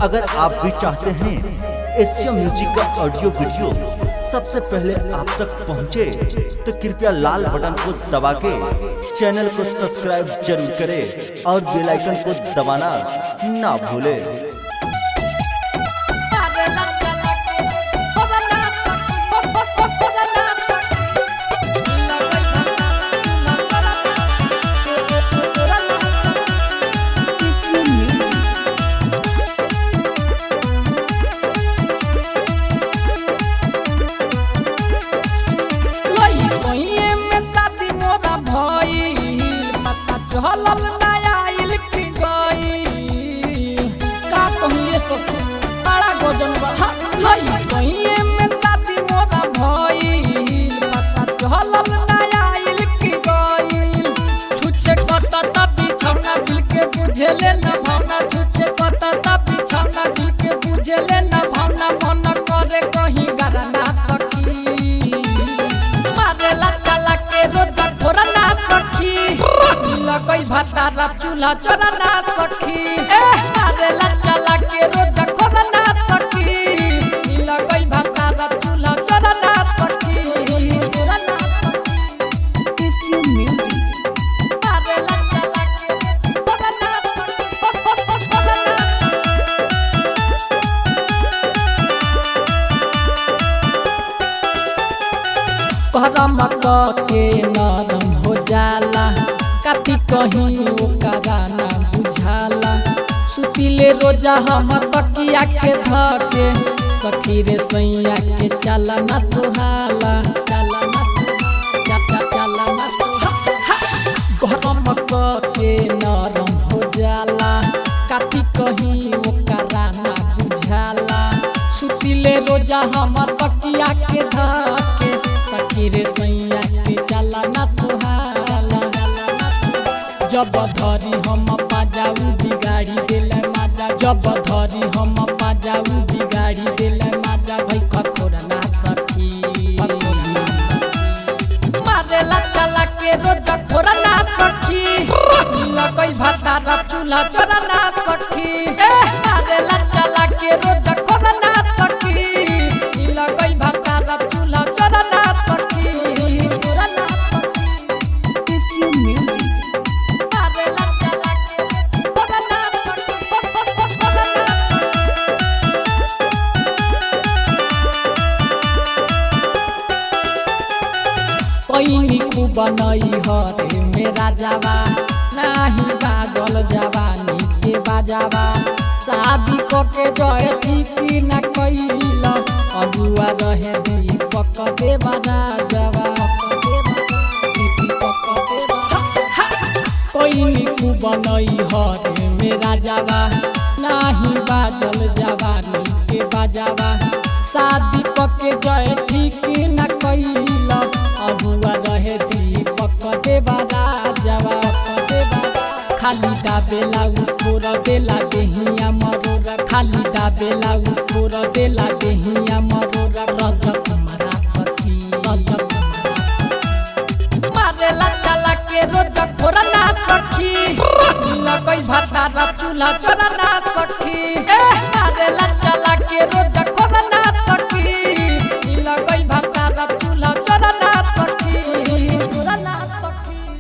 अगर आप भी चाहते हैं एशिया म्यूजिक का ऑडियो वीडियो सबसे पहले आप तक पहुंचे, तो कृपया लाल बटन को दबा के चैनल को सब्सक्राइब जरूर करें और बेल आइकन को दबाना ना भूलें। बुझले न भावना तुझे पता तब बिछौना दिल के बुझले न भावना मन करे कहीं गरना सखी मारे लला के रोजा थोड़ा ना सखी लगई भातारा चूल्हा चोरा ना सखी मारे लला के रोजा थोड़ा ना सखी लगई भातारा चूल्हा चोरा ना सखी चोरा ना एशिया म्यूजिक करम के नरम हो जाला कति कहीं ओकरा ना बुझाला सुतिले रोजा हम तकिया के धके सखी रे सैया के चला ना सुहाला चला ना चला ना करम के नरम हो जाला कति कहीं ओकरा ना बुझाला सुतिले रोजा हम तकिया के धके सखी रे सैया के चला ना तुहाला जब धरी हम पाजाऊ बिगाड़ी देले माजा जब धरी हम पाजाऊ बिगाड़ी देले माजा भाई खतोरा ना सखी मारे लला के रोजा थोड़ा ना सखी लगई भातारा चूल्हा चोरा ना सखी मारे लला के रोजा थोड़ा ना सखी लगई भातारा चूल्हा चोरा ना एशिया म्यूजिक पैनी खूब बनई हरे मेरा जावा नाही बागल जवानी के बाजावा शादी के जय ठीक न कैल अगुआ रहे दीपक देवा राजवा पैनी खूब बनई हरे मेरा जावा नाही बागल जवानी के बाजावा शादी के जय ठीक न कैल अगुआ रहे दीपक देवा राजवा खाली दाबेला उठोर देला देहिया मरोरा खाली दाबेला उठोर देला देहिया मरोरा रजत मरा सखी रजत मारे लला के रोजा थोड़ा ना सखी लगई भातारा चूल्हा चोरा ना